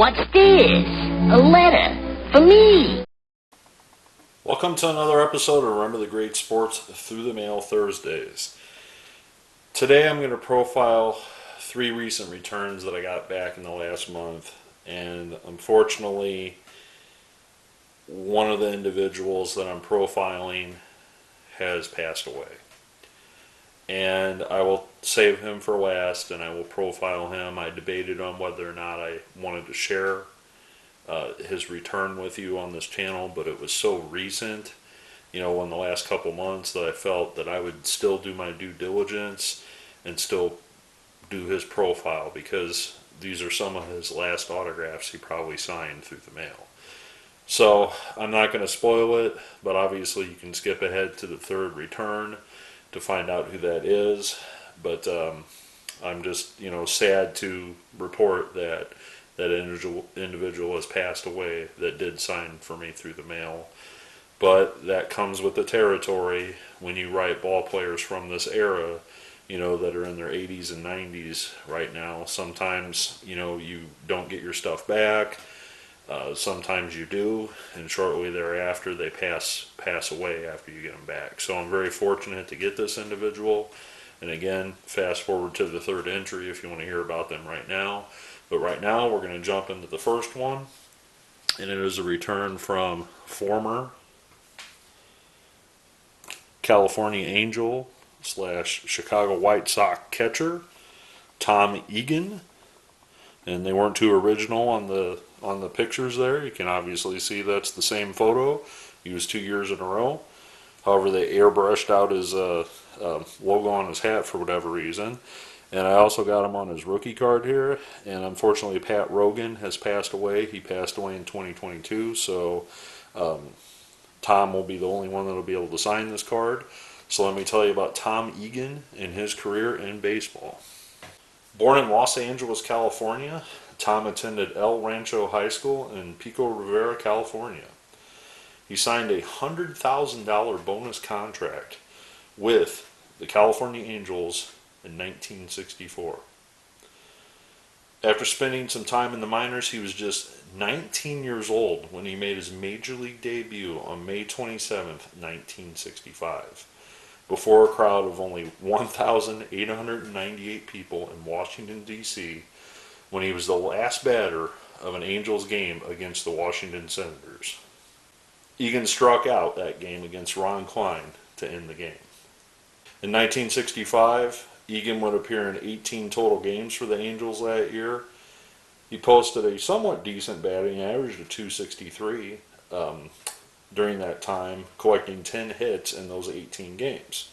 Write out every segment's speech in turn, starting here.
What's this? A letter for me. Welcome to another episode of Remember the Great Sports Through the Mail Thursdays. Today I'm going to profile 3 recent returns that I got back in the last month, and unfortunately one of the individuals that I'm profiling has passed away. And I will save him for last, and I will profile him. I debated on whether or not I wanted to share his return with you on this channel, but it was so recent, in the last couple months, that I felt that I would still do my due diligence and still do his profile, because these are some of his last autographs he probably signed through the mail. So I'm not going to spoil it, but obviously you can skip ahead to the 3rd return to find out who that is. But I'm just sad to report that individual has passed away that did sign for me through the mail. But that comes with the territory when you write ball players from this era, that are in their 80s and 90s right now. Sometimes you don't get your stuff back. Sometimes you do, and shortly thereafter they pass away after you get them back. So I'm very fortunate to get this individual. And again, fast forward to the 3rd entry if you want to hear about them right now. But right now we're going to jump into the first one, and it is a return from former California Angel / Chicago White Sox catcher Tom Egan. And they weren't too original on the pictures there. You can obviously see that's the same photo. He was 2 years in a row. However, they airbrushed out his logo on his hat for whatever reason. And I also got him on his rookie card here. And unfortunately, Pat Rogan has passed away. He passed away in 2022. So Tom will be the only one that will be able to sign this card. So let me tell you about Tom Egan and his career in baseball. Born in Los Angeles, California, Tom attended El Rancho High School in Pico Rivera, California. He signed a $100,000 bonus contract with the California Angels in 1964. After spending some time in the minors, he was just 19 years old when he made his major league debut on May 27th, 1965. Before a crowd of only 1,898 people in Washington, D.C., when he was the last batter of an Angels game against the Washington Senators. Egan struck out that game against Ron Klein to end the game. In 1965, Egan would appear in 18 total games for the Angels that year. He posted a somewhat decent batting average of .263 during that time, collecting 10 hits in those 18 games.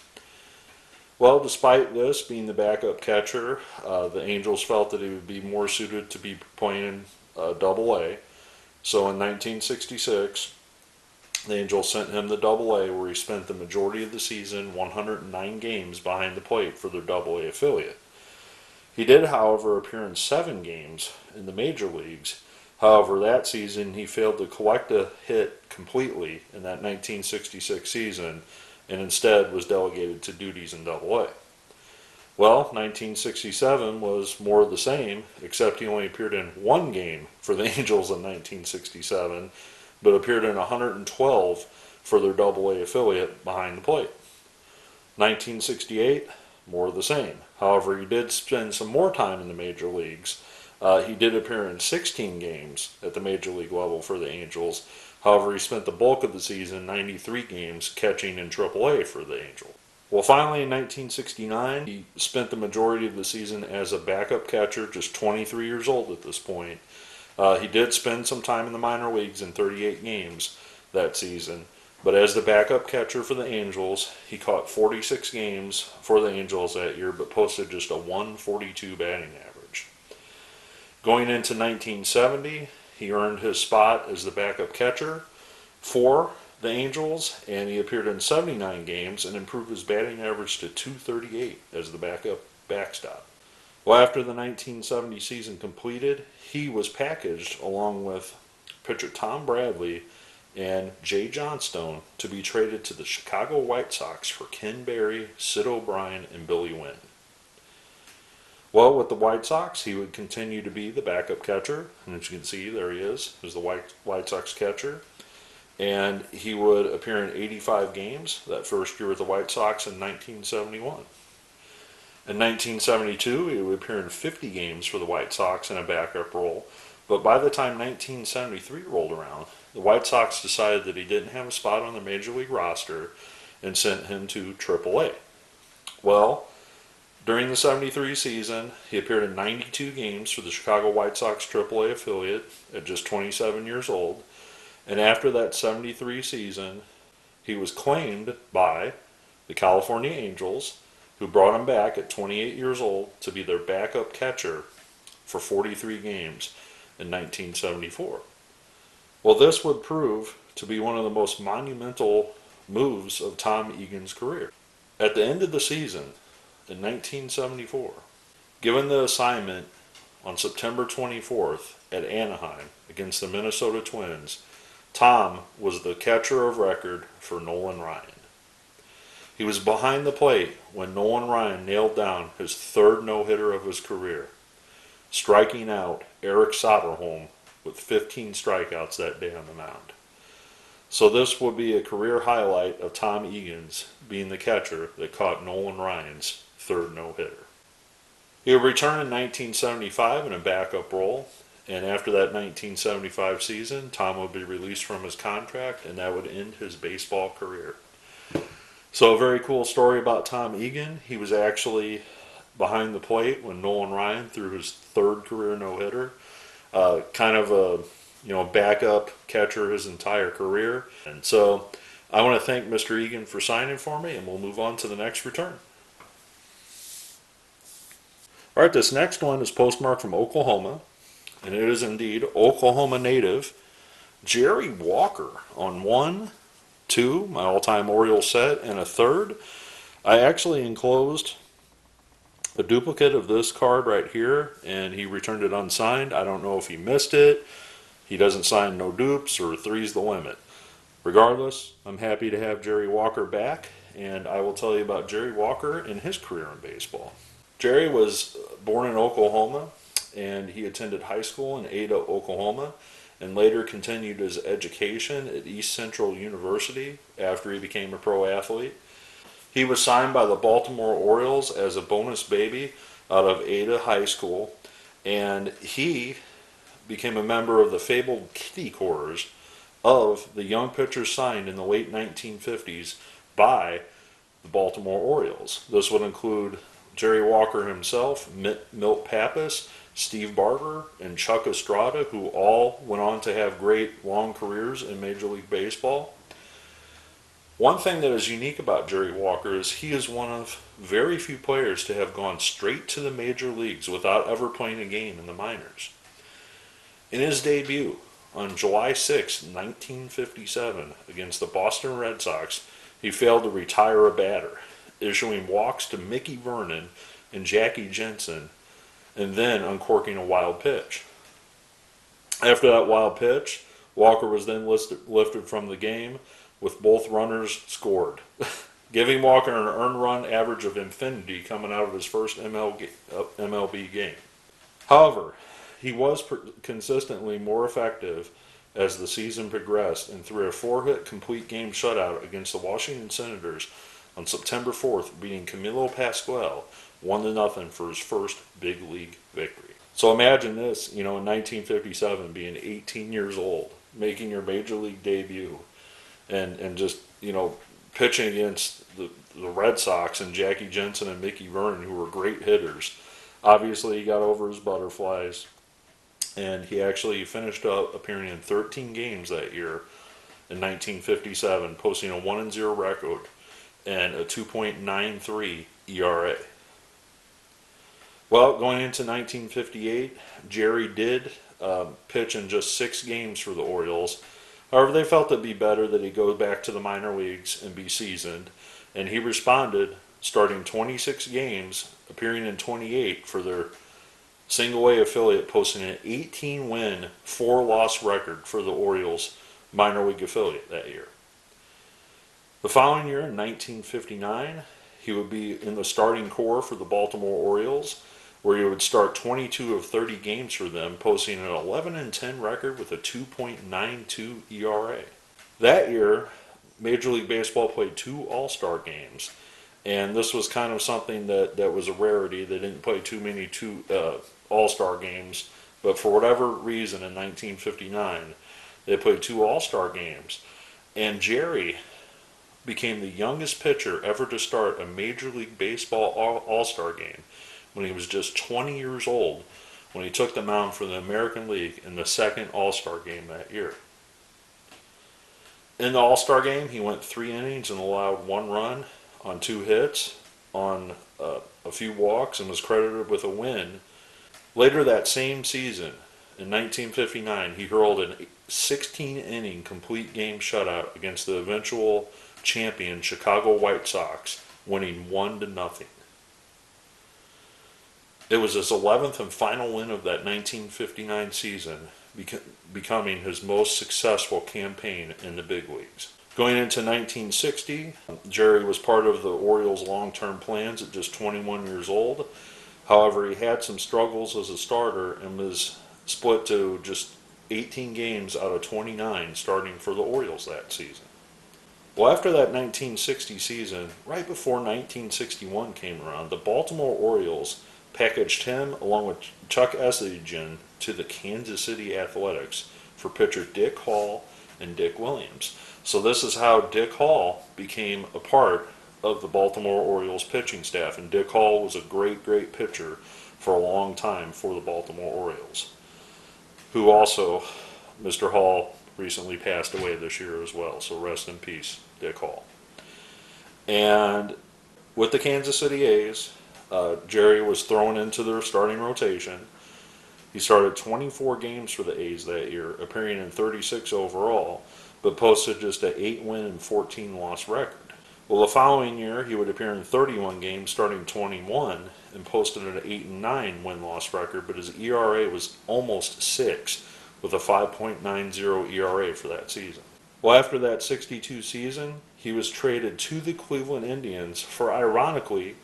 Well, despite this, being the backup catcher, the Angels felt that he would be more suited to be playing Double-A. So in 1966, the Angels sent him to Double-A, where he spent the majority of the season, 109 games behind the plate for their Double-A affiliate. He did, however, appear in 7 games in the major leagues. However, that season he failed to collect a hit completely in that 1966 season, and instead was delegated to duties in Double-A. Well, 1967 was more of the same, except he only appeared in 1 game for the Angels in 1967, but appeared in 112 for their Double-A affiliate behind the plate. 1968, more of the same. However, he did spend some more time in the major leagues. He did appear in 16 games at the major league level for the Angels. However, he spent the bulk of the season, 93 games, catching in AAA for the Angels. Well, finally in 1969, he spent the majority of the season as a backup catcher, just 23 years old at this point. He did spend some time in the minor leagues in 38 games that season. But as the backup catcher for the Angels, he caught 46 games for the Angels that year, but posted just a .142 batting average. Going into 1970, he earned his spot as the backup catcher for the Angels, and he appeared in 79 games and improved his batting average to .238 as the backup backstop. Well, after the 1970 season completed, he was packaged along with pitcher Tom Bradley and Jay Johnstone to be traded to the Chicago White Sox for Ken Berry, Sid O'Brien, and Billy Wynn. Well, with the White Sox, he would continue to be the backup catcher. And as you can see, there he is the White Sox catcher. And he would appear in 85 games that first year with the White Sox in 1971. In 1972, he would appear in 50 games for the White Sox in a backup role. But by the time 1973 rolled around, the White Sox decided that he didn't have a spot on the Major League roster and sent him to AAA. Well, during the 73 season, he appeared in 92 games for the Chicago White Sox AAA affiliate at just 27 years old. And after that 73 season, he was claimed by the California Angels, who brought him back at 28 years old to be their backup catcher for 43 games in 1974. Well, this would prove to be one of the most monumental moves of Tom Egan's career. At the end of the season, in 1974, given the assignment on September 24th at Anaheim against the Minnesota Twins, Tom was the catcher of record for Nolan Ryan. He was behind the plate when Nolan Ryan nailed down his third no-hitter of his career, striking out Eric Soderholm with 15 strikeouts that day on the mound. So this would be a career highlight of Tom Egan's being the catcher that caught Nolan Ryan's third no-hitter. He would return in 1975 in a backup role, and after that 1975 season, Tom would be released from his contract, and that would end his baseball career. So a very cool story about Tom Egan. He was actually behind the plate when Nolan Ryan threw his third career no-hitter. Kind of a backup catcher his entire career. And so I want to thank Mr. Egan for signing for me, and we'll move on to the next return. All right, this next one is postmarked from Oklahoma, and it is indeed Oklahoma native Jerry Walker on 1, 2, my all-time Orioles set, and a third. I actually enclosed a duplicate of this card right here, and he returned it unsigned. I don't know if he missed it. He doesn't sign no dupes, or 3's the limit. Regardless, I'm happy to have Jerry Walker back, and I will tell you about Jerry Walker and his career in baseball. Jerry was born in Oklahoma, and he attended high school in Ada, Oklahoma, and later continued his education at East Central University after he became a pro athlete. He was signed by the Baltimore Orioles as a bonus baby out of Ada High School, and he became a member of the fabled Kitty Corps of the young pitchers signed in the late 1950s by the Baltimore Orioles. This would include Jerry Walker himself, Milt Pappas, Steve Barber, and Chuck Estrada, who all went on to have great long careers in Major League Baseball. One thing that is unique about Jerry Walker is he is one of very few players to have gone straight to the major leagues without ever playing a game in the minors. In his debut on July 6, 1957, against the Boston Red Sox, he failed to retire a batter, issuing walks to Mickey Vernon and Jackie Jensen, and then uncorking a wild pitch. After that wild pitch, Walker was then lifted from the game with both runners scored, giving Walker an earned run average of infinity coming out of his first MLB game. However, he was consistently more effective as the season progressed and threw a 4-hit complete game shutout against the Washington Senators on September 4th, beating Camilo Pascual 1-0 for his first big league victory. So imagine this, in 1957, being 18 years old, making your major league debut, and just, pitching against the Red Sox and Jackie Jensen and Mickey Vernon, who were great hitters. Obviously, he got over his butterflies, and he actually finished up appearing in 13 games that year in 1957, posting a 1-0 record and a 2.93 ERA. Well, going into 1958, Jerry did pitch in just 6 games for the Orioles. However, they felt it'd be better that he go back to the minor leagues and be seasoned, and he responded, starting 26 games, appearing in 28 for their single-A affiliate, posting an 18-win, 4-loss record for the Orioles minor league affiliate that year. The following year, in 1959, he would be in the starting core for the Baltimore Orioles, where he would start 22 of 30 games for them, posting an 11-10 record with a 2.92 ERA. That year, Major League Baseball played 2 All-Star games, and this was kind of something that was a rarity. They didn't play too many All-Star games, but for whatever reason in 1959, they played 2 All-Star games, and Jerry became the youngest pitcher ever to start a Major League Baseball All-Star game when he was just 20 years old when he took the mound for the American League in the second All-Star game that year. In the All-Star game, he went 3 innings and allowed 1 run on 2 hits, on a few walks, and was credited with a win. Later that same season, in 1959, he hurled a 16-inning complete game shutout against the eventual champion Chicago White Sox, winning 1-0. It was his 11th and final win of that 1959 season, becoming his most successful campaign in the big leagues. Going into 1960, Jerry was part of the Orioles' long-term plans at just 21 years old. However, he had some struggles as a starter and was split to just 18 games out of 29 starting for the Orioles that season. Well, after that 1960 season, right before 1961 came around, the Baltimore Orioles packaged him along with Chuck Egan to the Kansas City Athletics for pitcher Dick Hall and Dick Williams. So this is how Dick Hall became a part of the Baltimore Orioles pitching staff, and Dick Hall was a great pitcher for a long time for the Baltimore Orioles, who also, Mr. Hall, recently passed away this year as well, so rest in peace, Dick Hall. And with the Kansas City A's, Jerry was thrown into their starting rotation. He started 24 games for the A's that year, appearing in 36 overall, but posted just an 8-win and 14-loss record. Well, the following year, he would appear in 31 games, starting 21, and posted an 8-9 win-loss record, but his ERA was almost 6, with a 5.90 ERA for that season. Well, after that 62 season, he was traded to the Cleveland Indians for, ironically,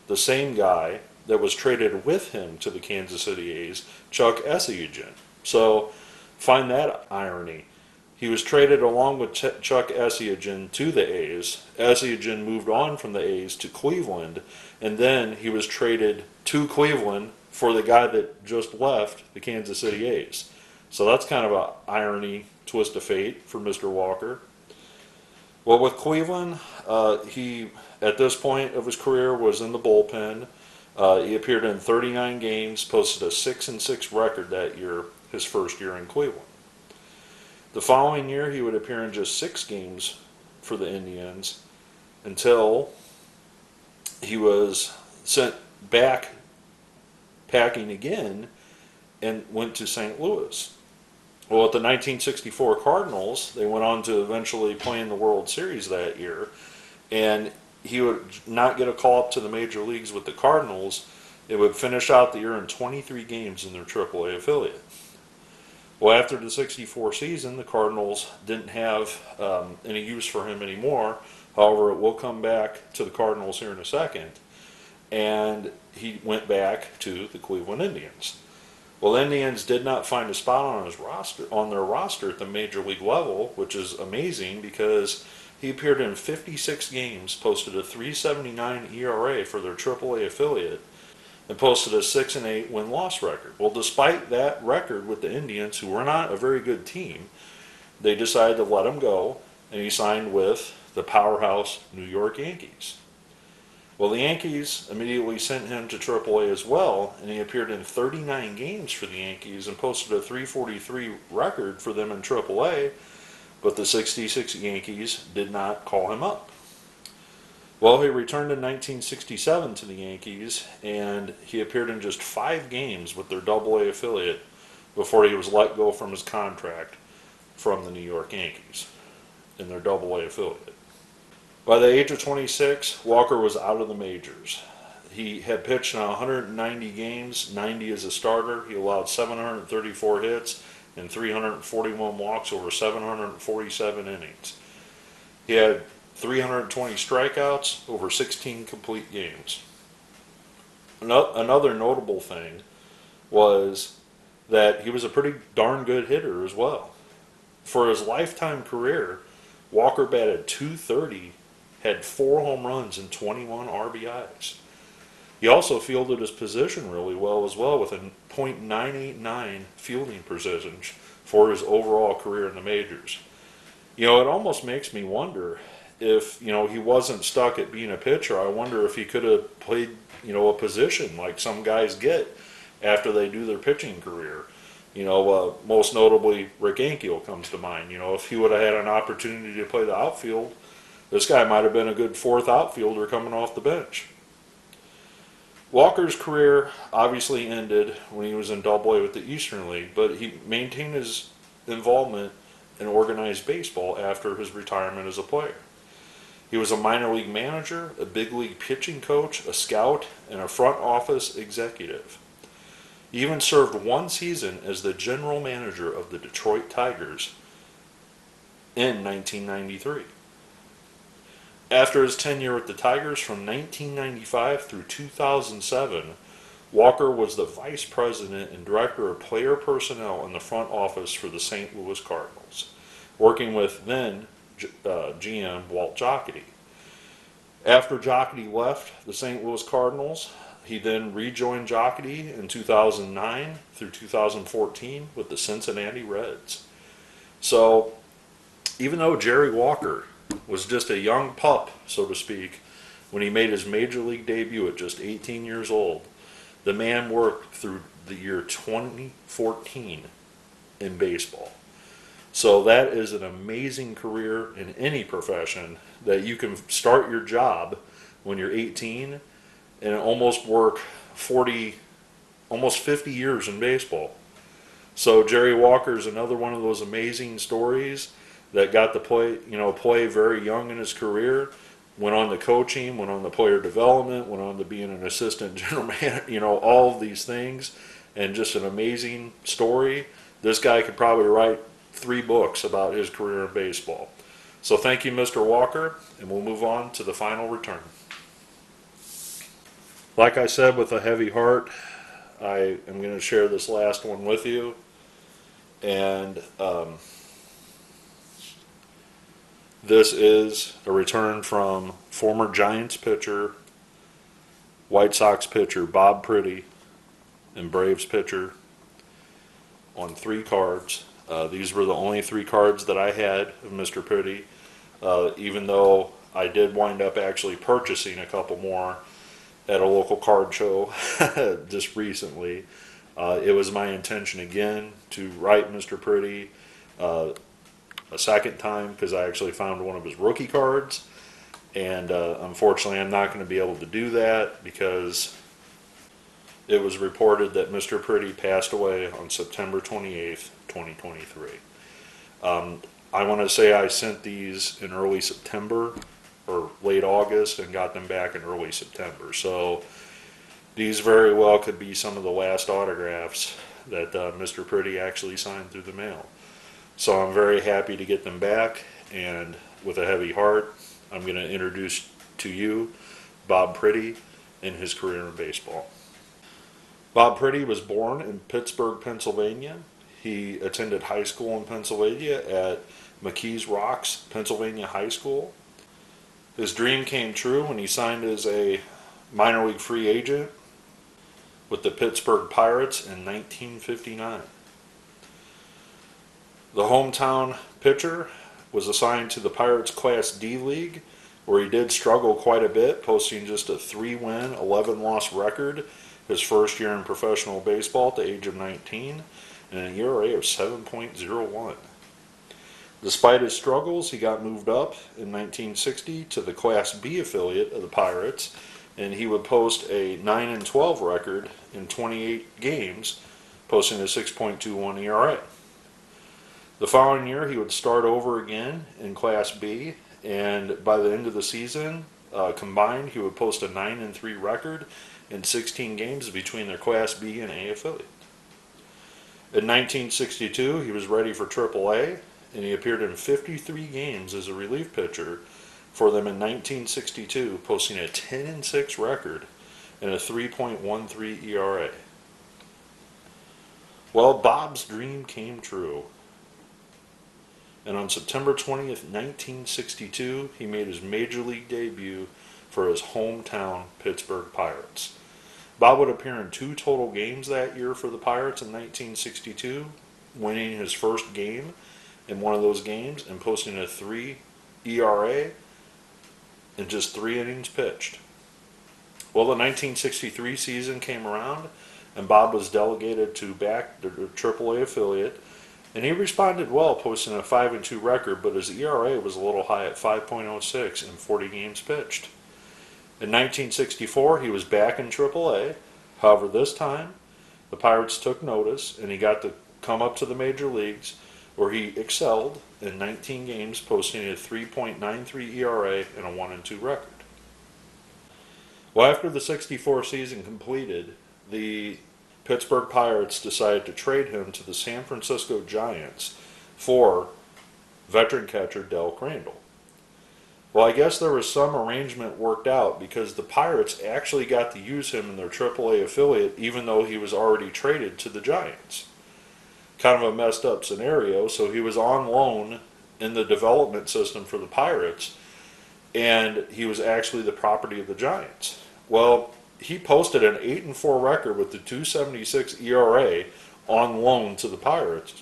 the same guy that was traded with him to the Kansas City A's, Chuck Egan. So, find that irony. He was traded along with Chuck Egan to the A's. Egan moved on from the A's to Cleveland, and then he was traded to Cleveland for the guy that just left the Kansas City A's. So that's kind of an irony, twist of fate for Mr. Walker. Well, with Cleveland, he, at this point of his career, was in the bullpen. He appeared in 39 games, posted a 6-6 record that year, his first year in Cleveland. The following year, he would appear in just 6 games for the Indians until he was sent back packing again and went to St. Louis. Well, at the 1964 Cardinals, they went on to eventually play in the World Series that year, and he would not get a call up to the major leagues with the Cardinals. They would finish out the year in 23 games in their AAA affiliate. Well, after the 64 season, the Cardinals didn't have any use for him anymore. However, we'll come back to the Cardinals here in a second. And he went back to the Cleveland Indians. Well, the Indians did not find a spot on their roster at the major league level, which is amazing because he appeared in 56 games, posted a 3.79 ERA for their AAA affiliate, and posted a 6-8 win-loss record. Well, despite that record with the Indians, who were not a very good team, they decided to let him go, and he signed with the powerhouse New York Yankees. Well, the Yankees immediately sent him to AAA as well, and he appeared in 39 games for the Yankees and posted a 3.43 record for them in AAA, but the 66 Yankees did not call him up. Well, he returned in 1967 to the Yankees, and he appeared in just 5 games with their AA affiliate before he was let go from his contract from the New York Yankees in their AA affiliate. By the age of 26, Walker was out of the majors. He had pitched in 190 games, 90 as a starter. He allowed 734 hits and 341 walks over 747 innings. He had 320 strikeouts over 16 complete games. Another notable thing was that he was a pretty darn good hitter as well. For his lifetime career, Walker batted .230, had 4 home runs and 21 RBIs. He also fielded his position really well as well, with a .989 fielding percentage for his overall career in the majors. It almost makes me wonder if, he wasn't stuck at being a pitcher. I wonder if he could have played, a position like some guys get after they do their pitching career. Most notably, Rick Ankiel comes to mind. If he would have had an opportunity to play the outfield, this guy might have been a good 4th outfielder coming off the bench. Walker's career obviously ended when he was in Double-A with the Eastern League, but he maintained his involvement in organized baseball after his retirement as a player. He was a minor league manager, a big league pitching coach, a scout, and a front office executive. He even served 1 season as the general manager of the Detroit Tigers in 1993. After his tenure with the Tigers from 1995 through 2007, Walker was the vice president and director of player personnel in the front office for the St. Louis Cardinals, working with then GM Walt Jocketty. After Jocketty left the St. Louis Cardinals, he then rejoined Jocketty in 2009 through 2014 with the Cincinnati Reds. So, even though Jerry Walker was just a young pup, so to speak, when he made his major league debut at just 18 years old, the man worked through the year 2014 in baseball. So that is an amazing career in any profession, that you can start your job when you're 18 and almost work almost 50 years in baseball. So Jerry Walker is another one of those amazing stories that got to play very young in his career, went on to coaching, went on to player development, went on to being an assistant general manager, all of these things, and just an amazing story. This guy could probably write 3 books about his career in baseball. So thank you, Mr. Walker, and we'll move on to the final return. Like I said, with a heavy heart, I am going to share this last one with you. And this is a return from former Giants pitcher, White Sox pitcher Bob Priddy, and Braves pitcher on 3 cards. These were the only 3 cards that I had of Mr. Priddy, even though I did wind up actually purchasing a couple more at a local card show just recently. It was my intention again to write Mr. Priddy a second time, because I actually found one of his rookie cards, and unfortunately I'm not going to be able to do that because it was reported that Mr. Priddy passed away on September 28th, 2023. I want to say I sent these in early September or late August and got them back in early September. So these very well could be some of the last autographs that Mr. Priddy actually signed through the mail. So I'm very happy to get them back, and with a heavy heart, I'm going to introduce to you Bob Priddy and his career in baseball. Bob Priddy was born in Pittsburgh, Pennsylvania. He attended high school in Pennsylvania at McKees Rocks, Pennsylvania High School. His dream came true when he signed as a minor league free agent with the Pittsburgh Pirates in 1959. The hometown pitcher was assigned to the Pirates Class D League, where he did struggle quite a bit, posting just a 3-win, 11-loss record his first year in professional baseball at the age of 19, and an ERA of 7.01. Despite his struggles, he got moved up in 1960 to the Class B affiliate of the Pirates, and he would post a 9-12 record in 28 games, posting a 6.21 ERA. The following year, he would start over again in Class B, and by the end of the season, combined, he would post a 9-3 record in 16 games between their Class B and A affiliate. In 1962, he was ready for AAA, and he appeared in 53 games as a relief pitcher for them in 1962, posting a 10-6 record and a 3.13 ERA. Well, Bob's dream came true. And on September 20th, 1962, he made his major league debut for his hometown Pittsburgh Pirates. Bob would appear in 2 total games that year for the Pirates in 1962, winning his first game in one of those games and posting a 3 ERA in just 3 innings pitched. Well, the 1963 season came around, and Bob was delegated to back the AAA affiliate, and he responded well, posting a 5-2 record, but his ERA was a little high at 5.06 in 40 games pitched. In 1964, he was back in AAA. However, this time, the Pirates took notice, and he got to come up to the major leagues, where he excelled in 19 games, posting a 3.93 ERA and a 1-2 record. Well, after the 64 season completed, the Pittsburgh Pirates decided to trade him to the San Francisco Giants for veteran catcher Del Crandall. Well, I guess there was some arrangement worked out because the Pirates actually got to use him in their AAA affiliate even though he was already traded to the Giants. Kind of a messed up scenario, so he was on loan in the development system for the Pirates, and he was actually the property of the Giants. Well, he posted an 8-4 record with the 2.76 ERA on loan to the Pirates,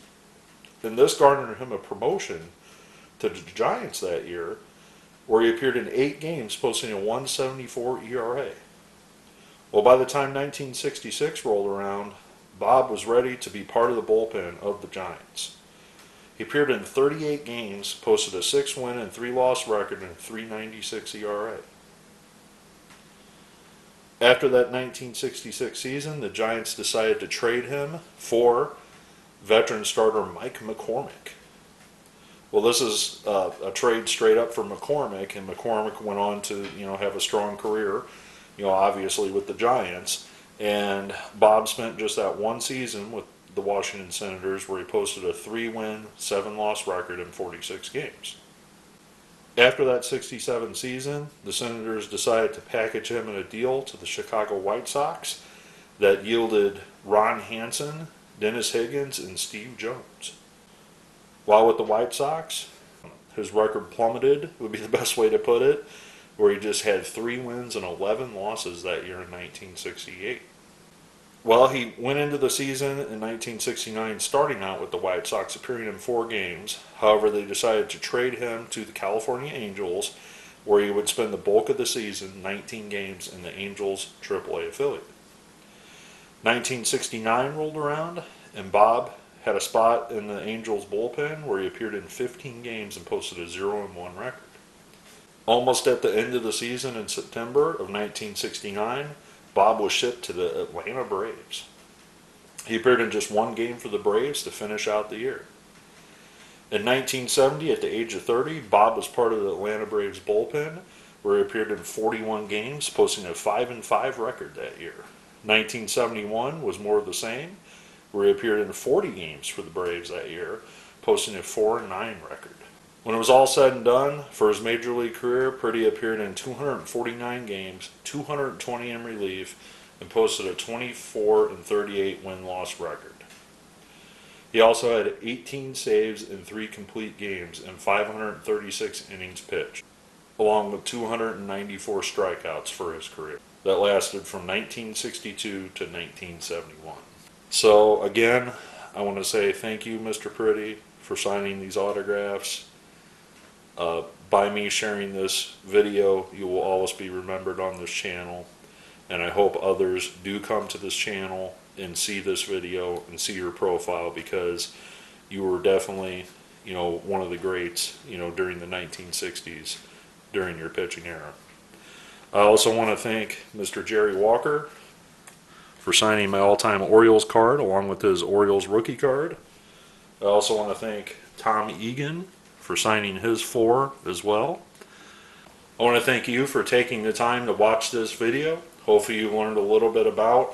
and this garnered him a promotion to the Giants that year, where he appeared in 8 games, posting a 1.74 ERA. Well, by the time 1966 rolled around, Bob was ready to be part of the bullpen of the Giants. He appeared in 38 games, posted a 6-win and 3-loss record and a 3.96 ERA. After that 1966 season, the Giants decided to trade him for veteran starter Mike McCormick. Well, this is a trade straight up for McCormick, and McCormick went on to have a strong career, obviously with the Giants. And Bob spent just that one season with the Washington Senators, where he posted a 3-win, 7-loss record in 46 games. After that 67 season, the Senators decided to package him in a deal to the Chicago White Sox that yielded Ron Hansen, Dennis Higgins, and Steve Jones. While with the White Sox, his record plummeted, would be the best way to put it, where he just had 3 wins and 11 losses that year in 1968. Well, he went into the season in 1969 starting out with the White Sox, appearing in 4 games. However, they decided to trade him to the California Angels, where he would spend the bulk of the season, 19 games, in the Angels' AAA affiliate. 1969 rolled around, and Bob had a spot in the Angels' bullpen, where he appeared in 15 games and posted a 0-1 record. Almost at the end of the season in September of 1969, Bob was shipped to the Atlanta Braves. He appeared in just 1 game for the Braves to finish out the year. In 1970, at the age of 30, Bob was part of the Atlanta Braves bullpen, where he appeared in 41 games, posting a 5-5 record that year. 1971 was more of the same, where he appeared in 40 games for the Braves that year, posting a 4-9 record. When it was all said and done, for his major league career, Priddy appeared in 249 games, 220 in relief, and posted a 24-38 win-loss record. He also had 18 saves in 3 complete games and 536 innings pitched, along with 294 strikeouts for his career. That lasted from 1962 to 1971. So again, I want to say thank you, Mr. Priddy, for signing these autographs. By me sharing this video, you will always be remembered on this channel, and I hope others do come to this channel and see this video and see your profile, because you were definitely, one of the greats, during the 1960s, during your pitching era. I also want to thank Mr. Jerry Walker for signing my all-time Orioles card along with his Orioles rookie card. I also want to thank Tom Egan for signing his 4 as well. I want to thank you for taking the time to watch this video. Hopefully you learned a little bit about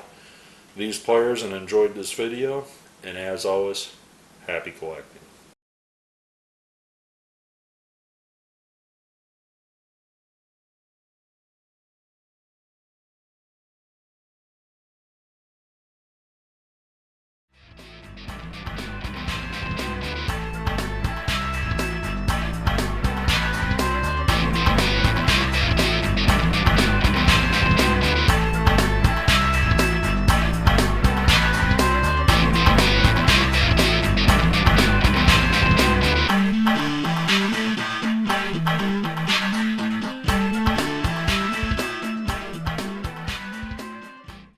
these players and enjoyed this video. And as always, happy collecting.